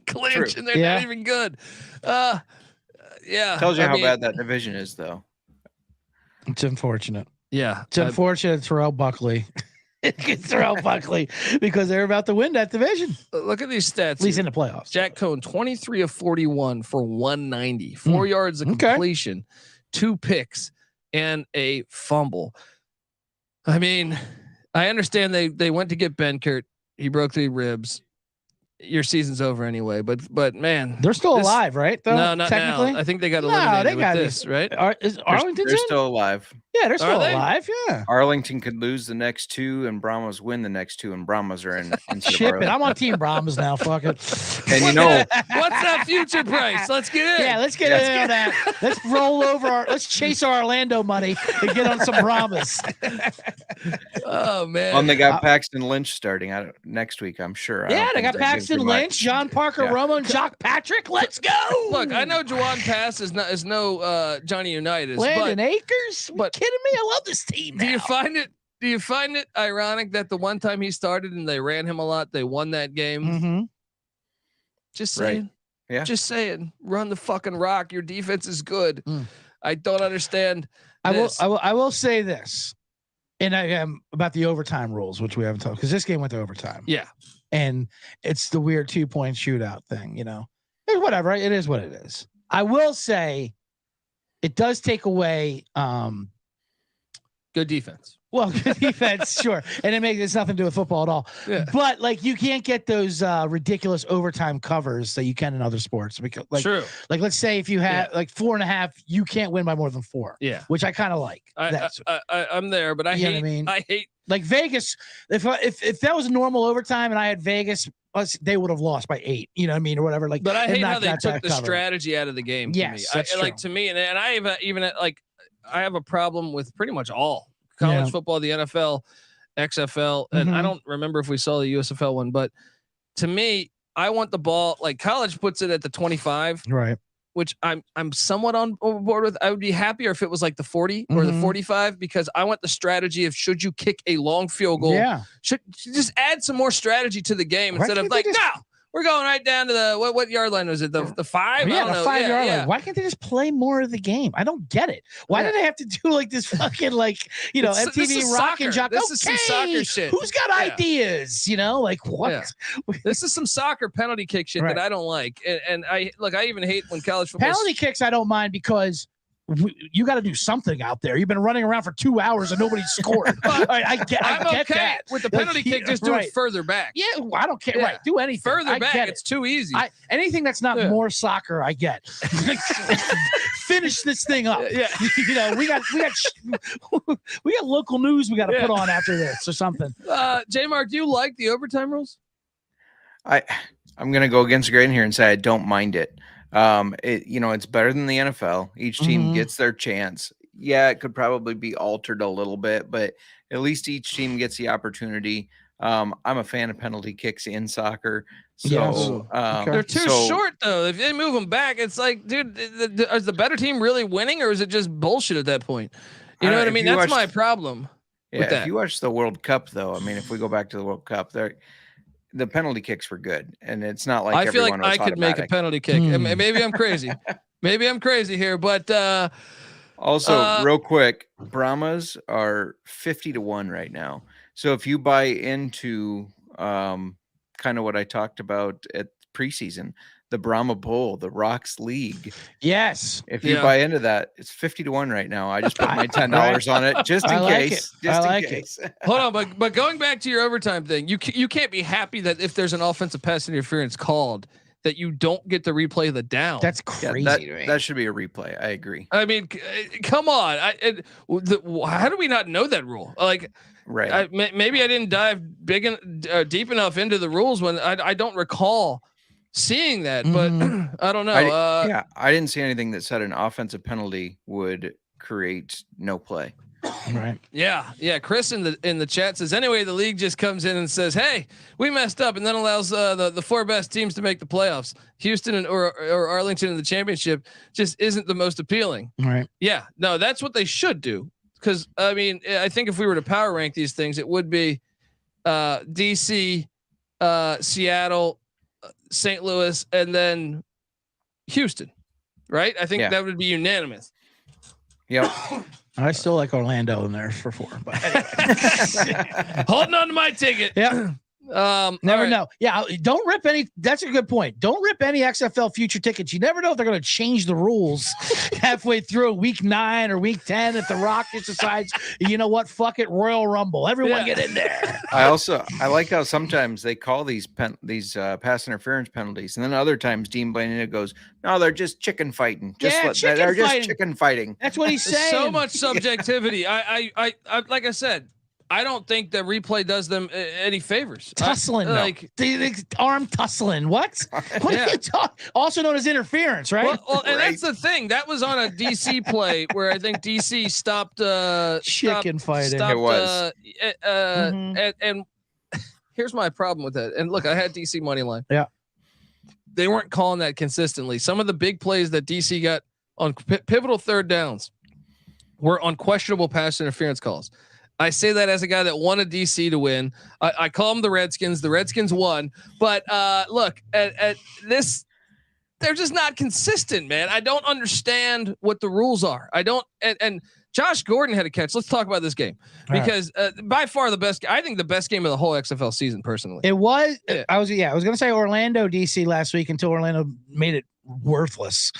clinch, True. and they're not even good. Tells you how bad that division is, though. It's unfortunate. Yeah, it's unfortunate. Terrell Buckley. Terrell Buckley, because they're about to win that division. Look at these stats. At least in the playoffs. Jack Cohn, 23 of 41 for 190, 4 yards of completion, 2 picks, and a fumble. I mean, I understand they went to get Benkert. He broke 3 ribs. Your season's over anyway, but man, they're still alive, right? Though, no, not technically. Now. I think they got eliminated with this, right? Is Arlington? They're still alive. Yeah, they're still alive. Yeah. Arlington could lose the next 2, and Brahmas win the next 2, and Brahmas are in. Ship it. I'm on Team Brahmas now. Fuck it. And you know what's that future price? Let's get in. Yeah, let's get in on that. Let's roll over. Let's chase our Orlando money and get on some Brahmas. Oh man. And they got Paxton Lynch starting next week, I'm sure. Yeah, they got Paxton Lynch, John Parker, Romo, and Jock Patrick. Let's go. Look, I know Juwan Pass is no Johnny Unitas. Landon Akers. But kidding me? I love this team. Do you find it ironic that the one time he started and they ran him a lot, they won that game? Mm-hmm. Just saying. Right. Yeah. Just saying. Run the fucking rock. Your defense is good. I don't understand. I will say this, and I am about the overtime rules, which we haven't talked, because this game went to overtime. Yeah. And it's the weird 2-point shootout thing, It's whatever. It is what it is. I will say it does take away good defense. Well, good defense, sure. And it's nothing to do with football at all. Yeah. But like you can't get those ridiculous overtime covers that you can in other sports. Because True. Like let's say if you have like 4.5, you can't win by more than 4. Yeah. Which I kind of like. I'm there, but I hate like Vegas. If that was a normal overtime and I had Vegas, they would have lost by 8. You know what I mean, or whatever. Like, but I hate how they took the strategy out of the game. Yes, to me, and I even I have a problem with pretty much all college football, the NFL, XFL, and I don't remember if we saw the USFL one, but to me, I want the ball. Like college puts it at the 25, right? Which I'm somewhat on board with. I would be happier if it was like the 40 or the 45, because I want the strategy of should you kick a long field goal. Yeah. Should just add some more strategy to the game instead of like, no, we're going right down to the what yard line was it? The 5? Yeah, I don't the know. 5 yard line. Why can't they just play more of the game? I don't get it. Why do they have to do like this fucking MTV Rock and Jock? This is some soccer shit. Who's got ideas? Like what? Yeah. This is some soccer penalty kick shit that I don't like. And I even hate when college football penalty kicks. I don't mind because you got to do something out there. You've been running around for 2 hours and nobody's scored. I get that. With the penalty kick, just do it further back. Yeah, I don't care. Yeah. Right, do anything further back. It's too easy. Anything that's not more soccer, I get. Finish this thing up. Yeah, we got local news we got to put on after this or something. J Mark, do you like the overtime rules? I'm gonna go against the grain here and say I don't mind it. It's better than the NFL. Each team gets their chance. Yeah, it could probably be altered a little bit, but at least each team gets the opportunity. I'm a fan of penalty kicks in soccer. So they're too short though. If they move them back, it's like, dude, is the better team really winning, or is it just bullshit at that point? You know what I mean? That's my problem. Yeah, if you watch the World Cup though, I mean, if we go back to the World Cup, the penalty kicks were good, and it's not like I feel like I could make a penalty kick. Maybe I'm crazy. Maybe I'm crazy here, but also real quick, Brahmas are 50-1 right now. So if you buy into kind of what I talked about at preseason, the Brahma Bowl, the Rocks League. Yes. If you buy into that, it's 50-1 right now. I just put my $10 on it just in case. Just in case. Hold on, but going back to your overtime thing, you can't be happy that if there's an offensive pass interference called, that you don't get to replay the down. That's crazy. That should be a replay. I agree. I mean, come on. How do we not know that rule? Like, right. Maybe I didn't dive deep enough into the rules when I don't recall seeing that, but I don't know. I didn't see anything that said an offensive penalty would create no play. Right. Yeah. Chris in the chat says, anyway, the league just comes in and says, hey, we messed up, and then allows the 4 best teams to make the playoffs. Houston or Arlington in the championship just isn't the most appealing. Right. Yeah. No, that's what they should do. Because I mean, I think if we were to power rank these things, it would be DC, Seattle, St. Louis, and then Houston. Right. I think that would be unanimous. Yep. I still like Orlando in there for 4, but anyway. Holding on to my ticket. Yeah. Never know. Yeah. Don't rip any. That's a good point. Don't rip any XFL future tickets. You never know if they're going to change the rules halfway through week 9 or week 10. If the Rock just decides, you know what, fuck it, Royal Rumble, everyone get in there. I like how sometimes they call these pass interference penalties, and then other times Dean Blandino goes, no, they're just chicken fighting. Just chicken fighting. That's what he's saying. So much subjectivity. I like I said, I don't think that replay does them any favors. Tussling, like the arm tussling. What? What are you talking? Also known as interference, right? Well, and that's the thing. That was on a DC play where I think DC stopped chicken fighting. It was. And here's my problem with that. And look, I had DC money line. Yeah. They weren't calling that consistently. Some of the big plays that DC got on pivotal third downs were on questionable pass interference calls. I say that as a guy that wanted DC to win. I call them the Redskins. The Redskins won, but look at this. They're just not consistent, man. I don't understand what the rules are. I don't. And Josh Gordon had a catch. Let's talk about this game because by far the best. I think the best game of the whole XFL season, personally. It was. Yeah. I was going to say Orlando DC last week until Orlando made it worthless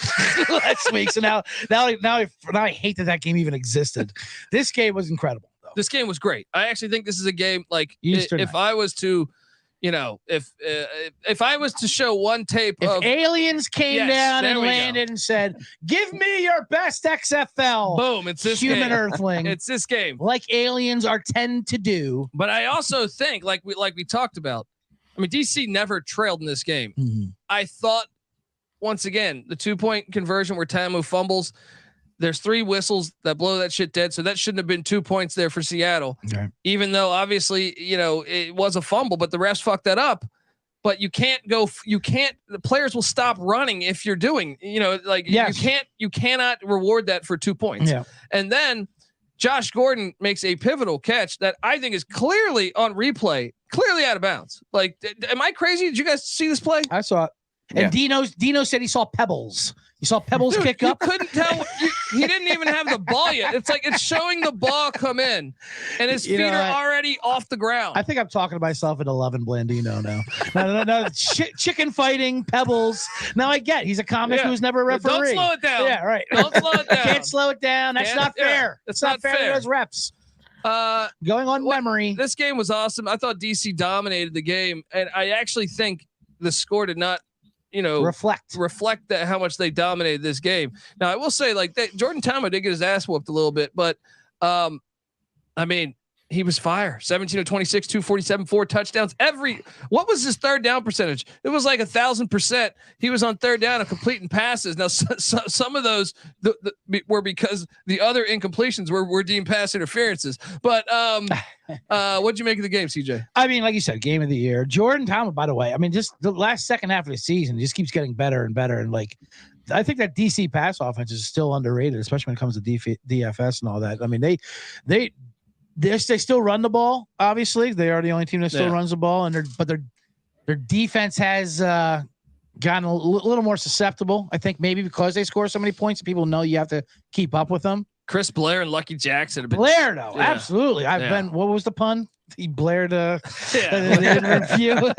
last week. So now I hate that game even existed. This game was incredible. This game was great. I actually think this is a game like Eastern if I was to, if I was to show one tape if aliens came down and landed and said, "Give me your best XFL," boom, it's this human game. earthling. It's this game, like aliens tend to do. But I also think, like we talked about, I mean, DC never trailed in this game. Mm-hmm. I thought once again the 2-point conversion where Tamu fumbles. There's 3 whistles that blow that shit dead. So that shouldn't have been 2 points there for Seattle, even though obviously, it was a fumble, but the refs fucked that up. But the players will stop running if you're doing, you cannot reward that for 2 points. Yeah. And then Josh Gordon makes a pivotal catch that I think is clearly on replay, clearly out of bounds. Like, am I crazy? Did you guys see this play? I saw it. And Dino said he saw pebbles. You saw pebbles kick up. You couldn't tell. He didn't even have the ball yet. It's like it's showing the ball come in, and his feet are already off the ground. I think I'm talking to myself at 11 Blandino now. No, chicken fighting, pebbles. Now I get he's a comic who's never a referee. Don't slow it down. Yeah, right. Don't slow it down. Can't slow it down. That's not fair. It's not fair to those reps. Going on memory. This game was awesome. I thought DC dominated the game, and I actually think the score did not. Reflect that how much they dominated this game. Now I will say Jordan Tama did get his ass whooped a little bit, but I mean, he was fire. 17 of 26, 247, 4 touchdowns. What was his third down percentage? It was like 1,000%. He was on third down and completing passes. Now, some of those were because the other incompletions were deemed pass interferences. But what'd you make of the game, CJ? I mean, like you said, game of the year. Jordan Thomas, by the way, I mean, just the last second half of the season just keeps getting better and better. And I think that DC pass offense is still underrated, especially when it comes to DFS and all that. I mean, they still run the ball. Obviously, they are the only team that still runs the ball, and their defense has gotten a little more susceptible. I think maybe because they score so many points, people know you have to keep up with them. Chris Blair and Lucky Jackson. Blair, though, absolutely. I've been. What was the pun? he blared Yeah. in review.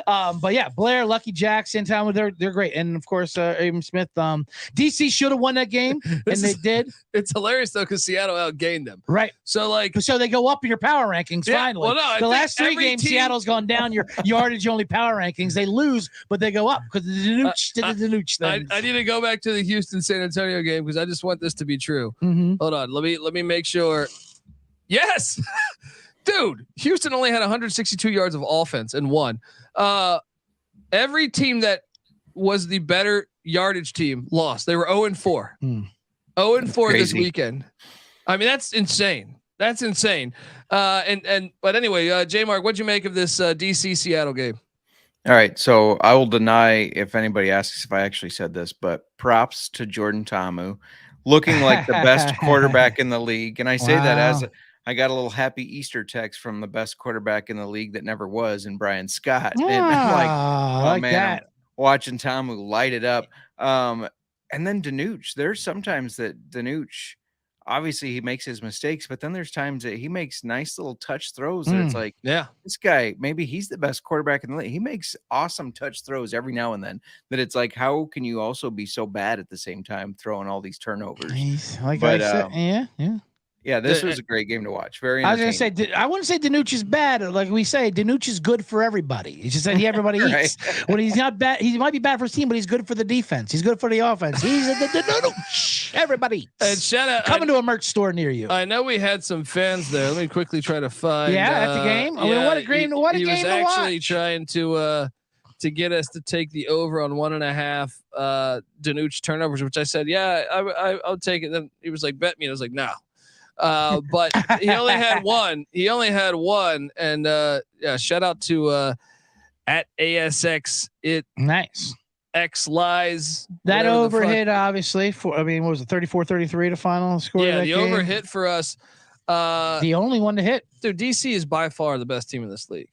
But yeah, Blair, Lucky Jackson, Tom, they're great, and of course, Abram Smith. DC should have won that game, and they did. It's hilarious though because Seattle outgained them. Right. So so they go up in your power rankings finally. Well, no, I the think last 3 every games, team- Seattle's gone down your yardage only power rankings. They lose, but they go up because the Danuch did the Danuch thing. I need to go back to the Houston San Antonio game because I just want this to be true. Mm-hmm. Hold on, let me make sure. Yes, dude. Houston only had 162 yards of offense and won. Every team that was the better yardage team lost. They were 0-4. 0-4 this weekend. I mean, that's insane. That's insane. But anyway, J Mark, what'd you make of this DC Seattle game? All right, so I will deny if anybody asks if I actually said this, but props to Jordan Ta'amu, looking like the best quarterback in the league. And I say that as I got a little happy Easter text from the best quarterback in the league that never was, in Brian Scott. And I'm like, oh man, that. I'm watching Ta'amu light it up. And then Danuch, there's sometimes that Danuch, obviously he makes his mistakes, but then there's times that he makes nice little touch throws that it's like, yeah, this guy, maybe he's the best quarterback in the league. He makes awesome touch throws every now and then that it's like, how can you also be so bad at the same time throwing all these turnovers? Like But, I said, yeah. Yeah, this was a great game to watch. Very I was entertaining. gonna say, I wouldn't say Danuch is bad. Like we say, Danuch is good for everybody. It's just that everybody Right. eats. When he's not bad, he might be bad for his team, but he's good for the defense. He's good for the offense. He's the Danuch. Everybody eats. And shout out, Coming to a merch store near you. I know we had some fans there. Let me quickly try to find. At the game. I mean, what a game! What a he game was to actually watch. trying to get us to take the over on 1.5 Danuch turnovers, which I said, yeah, I'll take it. Then he was like, bet me. And I was like, no. But he only had one. And yeah, shout out to at ASX Nice. X lies. That whatever the over fuck. hit, obviously. What was it, 34-33 to final score? Yeah, of that the game? over hit for us. The only one to hit. Dude, DC is by far the best team in this league.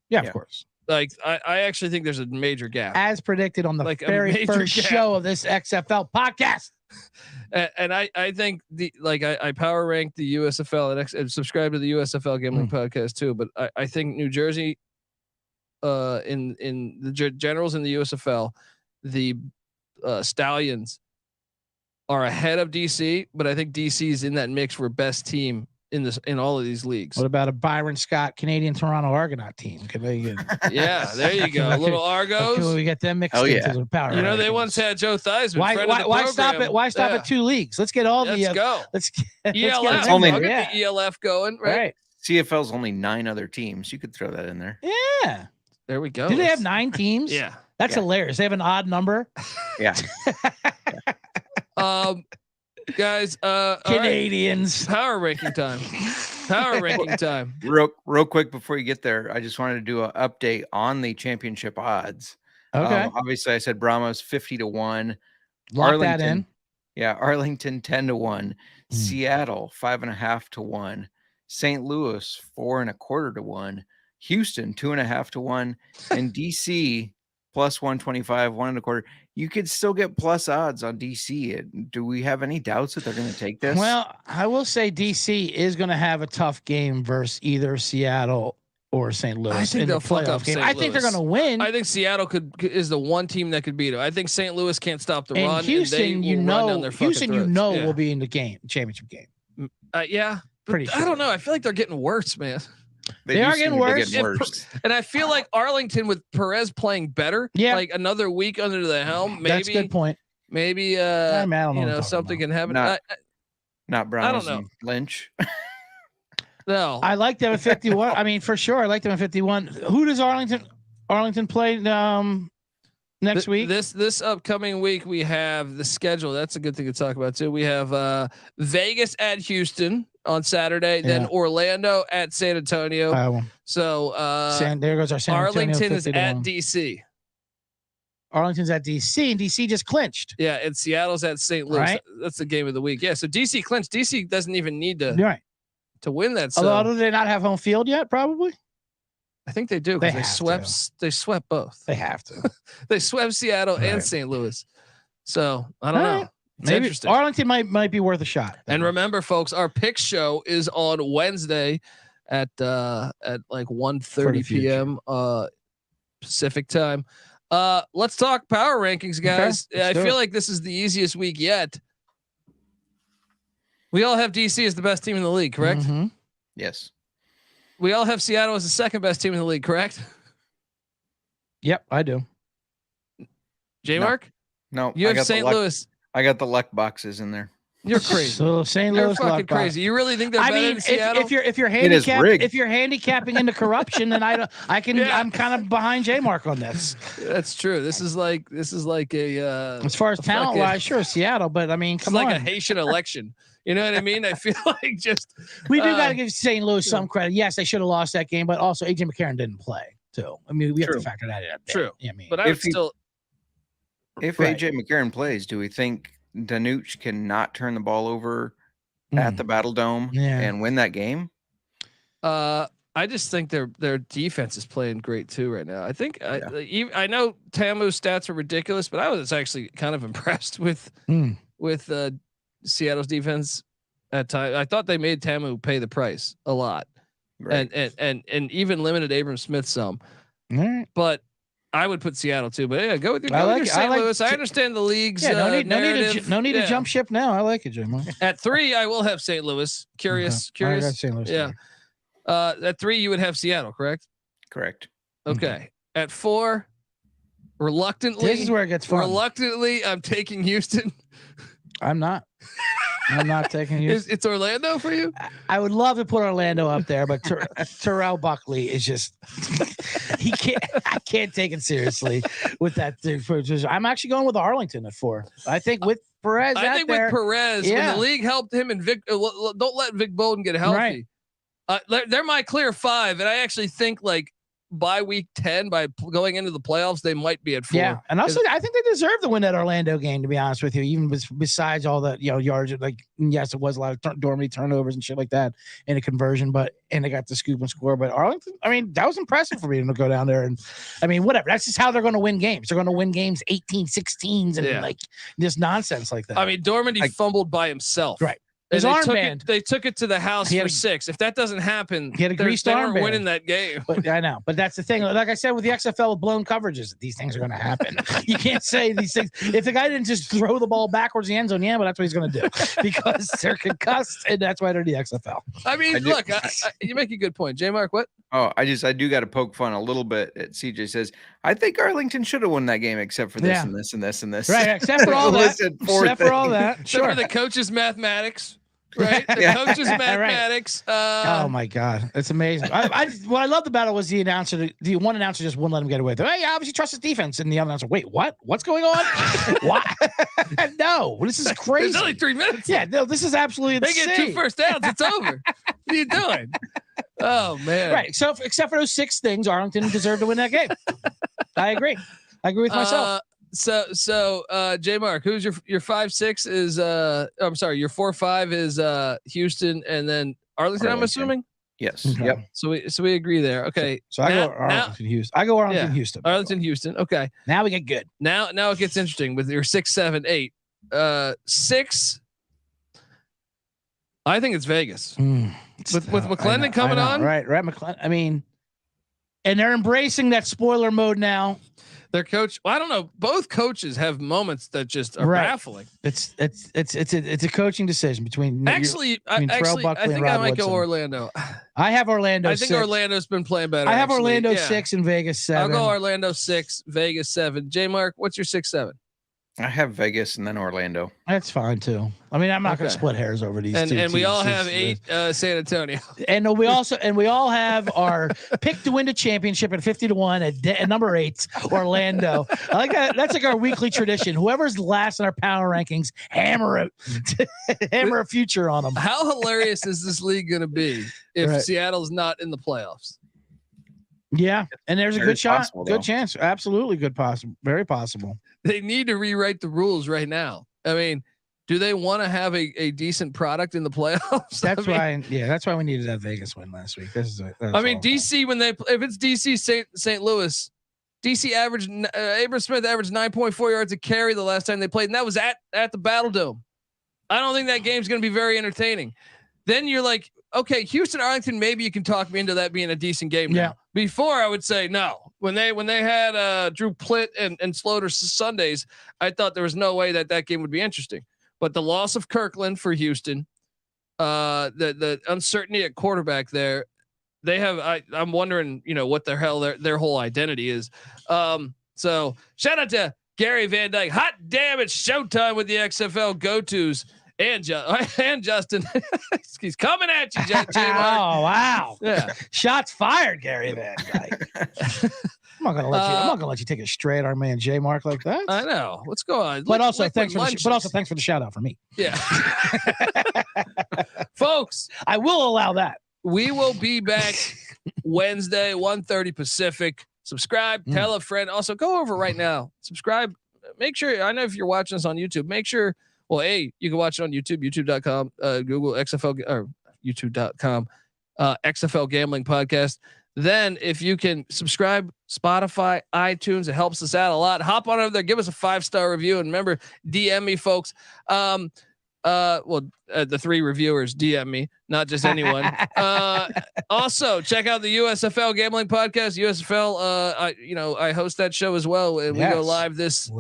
Yeah, of course. Like I actually think there's a major gap. As predicted on the Like a very major first gap. show of this XFL podcast. And I think I power rank the USFL and subscribe to the USFL gambling podcast too. But I think New Jersey, in the generals in the USFL, the Stallions are ahead of DC, but I think DC is in that mix for best team in all of these leagues. What about a Byron Scott Canadian Toronto Argonaut team? Can they? Yeah, there you go. A little Argos. Can we get them mixed Hell into yeah. the power? You know, they rankings? once had Joe Theismann. friend of the Why stop program. it? Why stop Yeah. at 2 leagues? Let's get all Let's the. go. Let's ELF. get only- I'll get the ELF going. Right. CFL's only 9 other teams. You could throw that in there. Yeah. There we go. Do they have 9 teams? Yeah. That's hilarious. They have an odd number. Yeah. Guys, all right. Canadians. Power ranking time. Power ranking time. Real quick before you get there, I just wanted to do an update on the championship odds. Okay. Obviously, I said Brahmas 50-1. Lock that in. Yeah, Arlington 10-1. Seattle 5.5-1. St. Louis 4.25-1. Houston 2.5-1, and DC plus 125, 1.25. You could still get plus odds on DC. Do we have any doubts that they're going to take this? Well, I will say DC is going to have a tough game versus either Seattle or St. Louis. I think in they'll the fuck playoff up game. St. I think they're Louis. going to win. I think Seattle is the one team that could beat them. I think St. Louis can't stop the run. And Houston, and they will run down their Houston, fucking throats. Yeah. will be in the championship game. Yeah. Pretty I don't know. I feel like they're getting worse, man. They do are seem getting to be worse. worse. And I feel like Arlington with Perez playing better. Yeah. Like another week under the helm. Maybe That's a good point. Maybe I don't know what I'm something talking can happen. Not Browns know. and Lynch. No. I like them at 51. I mean, for sure, I like them at 51. Who does Arlington play next week? This upcoming week we have the schedule. That's a good thing to talk about too. We have Vegas at Houston on Saturday, then Orlando at San Antonio. So there goes our San Antonio. Arlington is 50-1. at DC. Arlington's at DC, and DC just clinched. Yeah, and Seattle's at St. Louis. Right. That's the game of the week. Yeah, so DC clinched. DC doesn't even need to Right. to win that. So Although, do they not have home field yet? Probably. I think they do They because they swept both. They have to. They swept Seattle and Right. St. Louis. So I don't All know. right. It's Maybe interesting. Arlington might be worth a shot. And remember, folks, our pick show is on Wednesday at like 1:30 p.m. Pacific time. Let's talk power rankings, guys. Okay, I feel like this is the easiest week yet. We all have DC as the best team in the league, correct? Mm-hmm. Yes. We all have Seattle as the second best team in the league, correct? Yep, I do. J Mark? No, You have St. Louis. I got the luck boxes in there. You're crazy. So St. You're Louis fucking crazy. You really think they're better than Seattle? if you're is rigged. if you're handicapping into corruption, then I'm kind of behind J Mark on this. That's true. This is like a As far as talent wise, sure, Seattle, but I mean, come on. It's like a Haitian election. You know what I mean? I feel like just we do got to give St. Louis some credit. Yes, they should have lost that game, but also AJ McCarron didn't play too. I mean, we have to factor that in. True. I mean, but I would still. If AJ McCarron plays, do we think Danuch cannot turn the ball over at the Battle Dome and win that game? I just think their defense is playing great too right now. I think I know Tamu's stats are ridiculous, but I was actually kind of impressed with Seattle's defense at times. I thought they made Tamu pay the price a lot, right. and even limited Abram Smith some. But I would put Seattle too. But yeah, go with your St. Louis. I understand the league's no need to jump ship now. I like it, Jim. At 3, I will have St. Louis. Curious. I got St. Louis. Yeah. At 3, you would have Seattle, correct? Correct. Okay. At 4, reluctantly. This is where it gets fun. Reluctantly, I'm taking Houston. I'm not taking Houston. It's Orlando for you? I would love to put Orlando up there, but Terrell Buckley is just I can't take it seriously with that. I'm actually going with Arlington at 4. I think with Perez. With Perez, when the league helped him and Vic, don't let Vic Bolden get healthy. Right. They're my clear 5, and I actually think like by week 10, by going into the playoffs, they might be at 4. Yeah, and also I think they deserve to win that Orlando game. To be honest with you, even besides all the yards, like yes, it was a lot of Dormy turnovers and shit like that in a conversion, and they got the scoop and score. But Arlington, I mean, that was impressive for me to go down there and, I mean, whatever. That's just how they're going to win games. They're going to win games 18-16s and like just nonsense like that. I mean, Dormady fumbled by himself. Right. His armband. They took it to the house for 6. If that doesn't happen, he had a greased armband. They weren't winning that game. But I know. But that's the thing. Like I said with the XFL with blown coverages, these things are going to happen. You can't say these things. If the guy didn't just throw the ball backwards in the end zone, but that's what he's going to do because they're concussed, and that's why they're the XFL. I mean, look, you make a good point, J Mark. What? Oh, I do got to poke fun a little bit at CJ says, I think Arlington should have won that game except for this and this and this and this. Right, except for all that. Except for all that. Sure. Except for the coach's mathematics. Right, the coach's mathematics. Oh my god, it's amazing. What I loved about it was the one announcer just wouldn't let him get away with it. Hey, obviously trust his defense, and the other announcer, wait, what? What's going on? What? No, this is crazy. It's only 3 minutes. Yeah, no, this is absolutely insane. They get 2 first downs. It's over. What are you doing? Oh man. Right. So except for those 6 things, Arlington deserved to win that game. I agree with myself. So J Mark, who's your 5-6 is I'm sorry, your 4-5 is Houston and then Arlington. I'm assuming. Yes. Okay. Yep. So we agree there. Okay. So I go Arlington, Houston. I go Arlington, Houston. Arlington, Houston. Okay. Now we get good. Now it gets interesting with your 6, 7, 8. 6. I think it's Vegas with McClendon coming on. Right. McClendon. I mean, and they're embracing that spoiler mode now. Their coach, I don't know. Both coaches have moments that just are baffling. It's a coaching decision between I think I might go Orlando. I have Orlando. I think 6. Orlando's been playing better. I have Orlando 6 and Vegas 7. I'll go Orlando 6, Vegas 7. J Mark, what's your 6, 7? I have Vegas and then Orlando. That's fine too. I mean, I'm not going to split hairs over these two. And we all have 8 San Antonio. And we all have our pick to win the championship at 50-1 at number 8, Orlando. I like that. That's like our weekly tradition. Whoever's last in our power rankings, hammer a future on them. How hilarious is this league going to be if Seattle's not in the playoffs? Yeah, and there's a good shot, good chance, absolutely good possible, very possible. They need to rewrite the rules right now. I mean, do they want to have a decent product in the playoffs? That's why we needed that Vegas win last week. DC if it's DC St. Louis, DC averaged Abram Smith averaged 9.4 yards a carry the last time they played, and that was at the Battle Dome. I don't think that game's going to be very entertaining. then you're like, okay, Houston, Arlington, maybe you can talk me into that being a decent game. Yeah. Now. Before I would say no. When they had Drew Plitt and Sloter Sundays, I thought there was no way that game would be interesting. But the loss of Kirkland for Houston, the uncertainty at quarterback there, they have. I'm wondering, what the hell their whole identity is. So shout out to Gary Van Dyke. Hot damn, it's showtime with the XFL go-tos. And Justin, he's coming at you, J-Mark. Oh wow! Yeah, shots fired, Gary Van Dyke. I'm not gonna let you take a straight at our man J Mark like that. I know. What's going on? But also thanks for the shout out for me. Yeah, folks, I will allow that. We will be back Wednesday, 1:30 Pacific. Subscribe, tell a friend. Also, go over right now. Subscribe. Make sure. I know if you're watching us on YouTube, make sure. Well, you can watch it on YouTube, youtube.com, Google XFL or youtube.com, XFL Gambling Podcast. Then if you can subscribe, Spotify, iTunes, it helps us out a lot. Hop on over there, give us a 5-star review. And remember, DM me, folks. The 3 reviewers DM me, not just anyone. Also check out the USFL Gambling Podcast. USFL, I host that show as well. And we go live this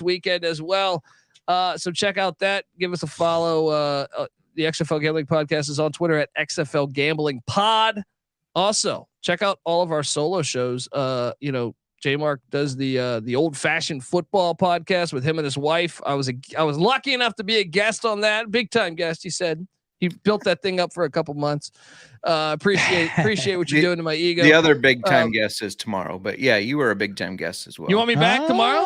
weekend as well. So check out that. Give us a follow. The XFL Gambling Podcast is on Twitter at XFL Gambling Pod. Also, check out all of our solo shows. J Mark does the old fashioned football podcast with him and his wife. I was lucky enough to be a guest on that. Big time guest, he said. He built that thing up for a couple months. Appreciate what you're doing to my ego. The other big time guest is tomorrow, but yeah, you were a big time guest as well. You want me back tomorrow?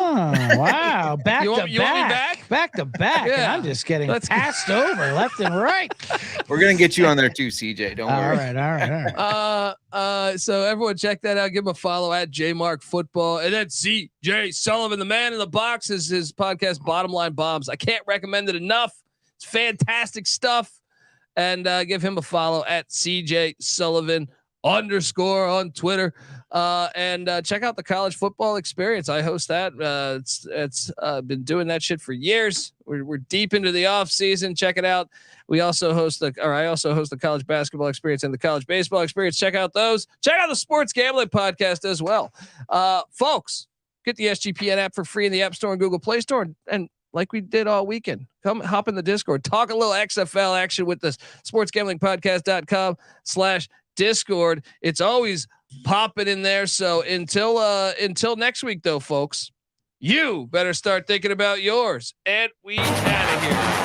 Wow, back to back. You want me back? Back to back. Yeah. And I'm just getting passed over left and right. We're gonna get you on there too, CJ. Don't worry. All right. So everyone check that out. Give him a follow at JMark Football, and then CJ Sullivan, the man in the box, is his podcast Bottom Line Bombs. I can't recommend it enough. It's fantastic stuff. And give him a follow at CJ Sullivan _ on Twitter. And check out the College Football Experience. I host that. It's been doing that shit for years. We're deep into the off season. Check it out. I also host the College Basketball Experience and the College Baseball Experience. Check out those. Check out the Sports Gambling Podcast as well. Folks, get the SGPN app for free in the App Store and Google Play Store. And like we did all weekend, come hop in the Discord, talk a little XFL action with the sportsgamblingpodcast.com/Discord. It's always popping in there. So until next week though, folks, you better start thinking about yours. And we out of here.